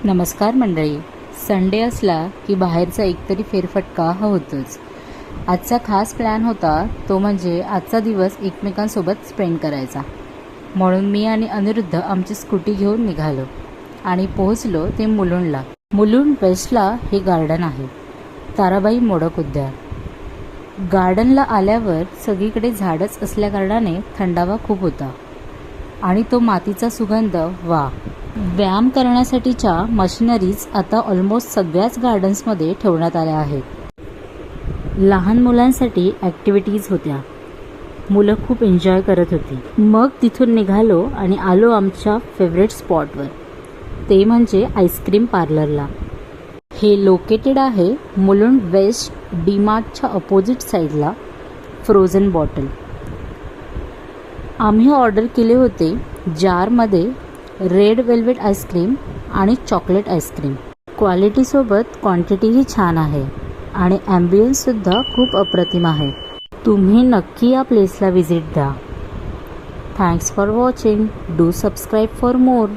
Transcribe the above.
नमस्कार मंडळी. संडे असला की बाहेरचा एकतरी फेरफटका हा होतोच. आजचा खास प्लॅन होता तो म्हणजे आजचा दिवस एकमेकांसोबत स्पेंड करायचा. म्हणून मी आणि अनिरुद्ध आमची स्कूटी घेऊन निघालो आणि पोहोचलो ते मुलुंडला. मुलुंड वेस्टला हे गार्डन आहे, ताराबाई मोडक उद्यान. गार्डनला आल्यावर सगळीकडे झाडच असल्याकारणाने थंडावा खूप होता आणि तो मातीचा सुगंध वा. व्यायाम करण्यासाठीच्या मशिनरीज आता ऑलमोस्ट सगळ्याच गार्डन्समध्ये ठेवण्यात आल्या आहेत. लहान मुलांसाठी ॲक्टिव्हिटीज होत्या. मुलं खूप एन्जॉय करत होती. मग तिथून निघालो आणि आलो आमच्या फेवरेट स्पॉटवर, ते म्हणजे आईस्क्रीम पार्लरला. हे लोकेटेड आहे मुलुंड वेस्ट डीमार्टच्या अपोजिट साईडला. फ्रोझन बॉटल आम्ही ऑर्डर केले होते जारमध्ये रेड वेल्वेट आईस्क्रीम आणि चॉकलेट आईस्क्रीम. क्वालिटीसोबत क्वांटिटीही छान आहे आणि ॲम्बियन्ससुद्धा खूप अप्रतिम आहे. तुम्ही नक्की या प्लेसला व्हिजिट द्या. Thanks for watching. Do subscribe for more.